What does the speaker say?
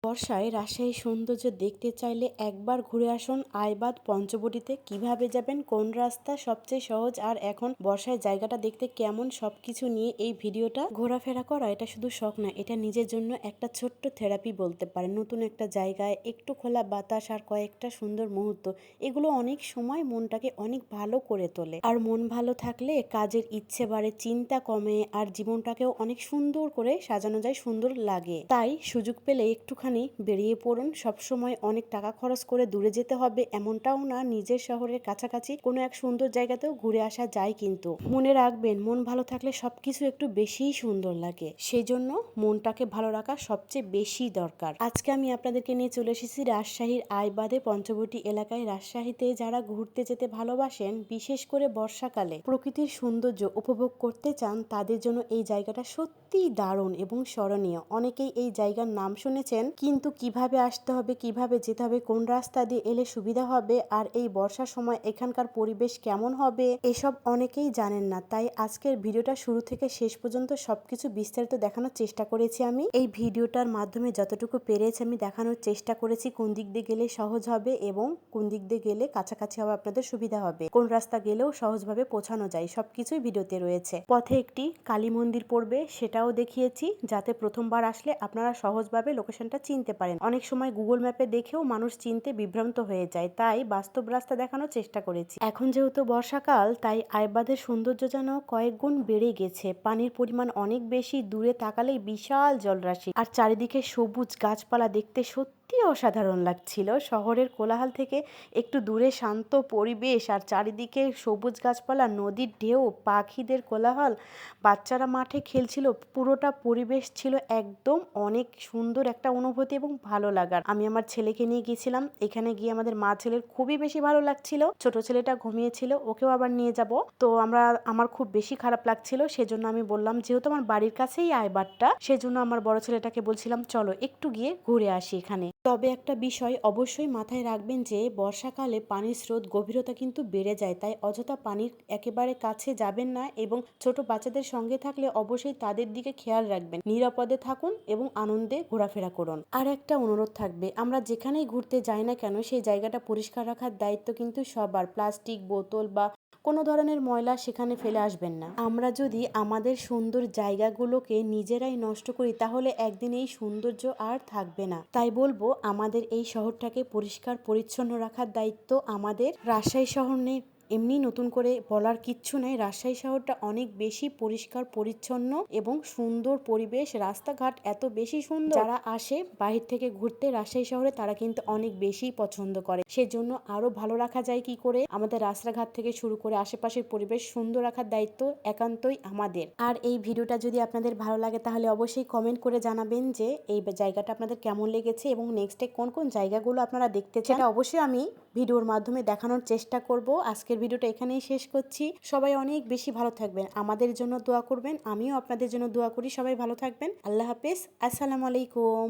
বর্ষায় রাজশাহীর সৌন্দর্য দেখতে চাইলে একবার ঘুরে আসুন আইবাদ পঞ্চবটিতে। কিভাবে যাবেন, কোন রাস্তা সবচেয়ে সহজ, আর এখন বর্ষায় জায়গাটা দেখতে কেমন, সবকিছু নিয়ে এই ভিডিওটা। ঘোরাফেরা করা এটা শুধু শখ না, এটা নিজের জন্য একটা ছোট্ট থেরাপি বলতে পারেন। নতুন একটা জায়গায় একটু খোলা বাতাস আর কয়েকটা সুন্দর মুহূর্ত, এগুলো অনেক সময় মনটাকে অনেক ভালো করে তোলে। আর মন ভালো থাকলে কাজের ইচ্ছে বাড়ে, চিন্তা কমে, আর জীবনটাকেও অনেক সুন্দর করে সাজানো যায়, সুন্দর লাগে। তাই সুযোগ পেলে একটুখানি বেরিয়ে পড়ুন। সবসময় অনেক টাকা খরচ করে দূরে যেতে হবে এমনটাও না, নিজের শহরের কাছাকাছি কোনো এক সুন্দর জায়গাতেও ঘুরে আসা যায়। কিন্তু মনে রাখবেন, মন ভালো থাকলে সবকিছু একটু বেশিই সুন্দর লাগে। সেই জন্য মনটাকে ভালো রাখা সবচেয়ে বেশি দরকার। আজকে আমি আপনাদেরকে নিয়ে চলে এসেছি রাজশাহীর আইবাদে পঞ্চবটি এলাকায়। রাজশাহীতে যারা ঘুরতে যেতে ভালোবাসেন, বিশেষ করে বর্ষাকালে প্রকৃতির সৌন্দর্য উপভোগ করতে চান, তাদের জন্য এই জায়গাটা সত্যিই দারুণ এবং স্মরণীয়। অনেকেই এই জায়গার নাম শুনেছেন, কিন্তু কিভাবে আসতে হবে, কিভাবে যেতে হবে, কোন রাস্তা দিয়ে এলে সুবিধা হবে, আর এই বর্ষার সময় এখানকার পরিবেশ কেমন হবে, এসব অনেকেই জানেন না। তাই আজকের ভিডিওটা শুরু থেকে শেষ পর্যন্ত সবকিছু বিস্তারিত দেখানোর চেষ্টা করেছি। আমি এই ভিডিওটার মাধ্যমে যতটুকু পেরেছি আমি দেখানোর চেষ্টা করেছি, কোন দিক দিয়ে গেলে সহজ হবে এবং কোন দিক দিয়ে গেলে কাছাকাছি হবে, আপনাদের সুবিধা হবে, কোন রাস্তা গেলেও সহজভাবে পৌঁছানো যায়, সবকিছুই ভিডিওতে রয়েছে। পথে একটি কালী মন্দির পড়বে, সেটাও দেখিয়েছি, যাতে প্রথমবার আসলে আপনারা সহজভাবে লোকেশনটা চিনতে পারেন। অনেক সময় গুগল ম্যাপে দেখেও মানুষ চিনতে বিভ্রান্ত হয়ে যায়, তাই বাস্তব রাস্তা দেখানোর চেষ্টা করেছি। এখন যেহেতু বর্ষাকাল, তাই আইবাদের সৌন্দর্য যেন কয়েক গুণ বেড়ে গেছে। পানির পরিমাণ অনেক বেশি, দূরে তাকালেই বিশাল জলরাশি, আর চারিদিকে সবুজ গাছপালা দেখতে সত্যি অসাধারণ লাগছিল। শহরের কোলাহল থেকে একটু দূরে শান্ত পরিবেশ, আর চারিদিকে সবুজ গাছপালা, নদীর ঢেউ, পাখিদের কোলাহল, বাচ্চারা মাঠে খেলছিল, পুরোটা পরিবেশ ছিল একদম অনেক সুন্দর একটা অনুভূতি এবং ভালো লাগার। আমি আমার ছেলেকে নিয়ে গিয়েছিলাম, এখানে গিয়ে আমাদের মা ছেলের খুবই বেশি ভালো লাগছিল। ছোট ছেলেটা ঘুমিয়েছিল, ওকেও আবার নিয়ে যাব। তো আমার খুব বেশি খারাপ লাগছিল, সেজন্য আমি বললাম, যেহেতু আমার বাড়ির কাছেই আইবারটা, সেজন্য আমার বড় ছেলেটাকে বলছিলাম, চলো একটু গিয়ে ঘুরে আসি এখানে। তবে একটা বিষয় অবশ্যই মাথায় রাখবেন যে বর্ষাকালে পানির স্রোত গভীরতা কিন্তু বেড়ে যায়, তাই অযথা পানির একেবারে কাছে যাবেন না, এবং ছোট বাচ্চাদের সঙ্গে থাকলে অবশ্যই তাদের দিকে খেয়াল রাখবেন। নিরাপদে থাকুন এবং আনন্দে ঘোরাফেরা করুন। আর একটা অনুরোধ থাকবে, আমরা যেখানেই ঘুরতে যাই না কেন, সেই জায়গাটা পরিষ্কার রাখার দায়িত্ব কিন্তু সবার। প্লাস্টিক বোতল বা কোনো ধরনের ময়লা সেখানে ফেলে আসবেন না। আমরা যদি আমাদের সুন্দর জায়গাগুলোকে নিজেরাই নষ্ট করি, তাহলে একদিন এই সৌন্দর্য আর থাকবে না। তাই বলবো, আমাদের এই শহরটাকে পরিষ্কার পরিচ্ছন্ন রাখার দায়িত্ব আমাদের। রাজশাহী শহর নেই এমনি নতুন করে বলার কিচ্ছু নেই, রাজশাহী শহরটা অনেক বেশি পরিষ্কার পরিচ্ছন্ন এবং সুন্দর পরিবেশ, রাস্তাঘাট এত বেশি সুন্দর, যারা আসে বাহির থেকে ঘুরতে রাজশাহী শহরে, তারা কিন্তু অনেক বেশি পছন্দ করে। সেজন্য আরো ভালো রাখা যায় কি করে, আমাদের রাস্তাঘাট থেকে শুরু করে আশেপাশের পরিবেশ সুন্দর রাখার দায়িত্ব একান্তই আমাদের। আর এই ভিডিওটা যদি আপনাদের ভালো লাগে, তাহলে অবশ্যই কমেন্ট করে জানাবেন যে এই জায়গাটা আপনাদের কেমন লেগেছে এবং নেক্সটে কোন কোন জায়গাগুলো আপনারা দেখতে চান, সেটা অবশ্যই আমি ভিডিওর মাধ্যমে দেখানোর চেষ্টা করব। আজকের ভিডিওটা এখানেই শেষ করছি। সবাই অনেক বেশি ভালো থাকবেন, আমাদের জন্য দোয়া করবেন, আমিও আপনাদের জন্য দোয়া করি। সবাই ভালো থাকবেন। আল্লাহ হাফেজ, আসসালামু আলাইকুম।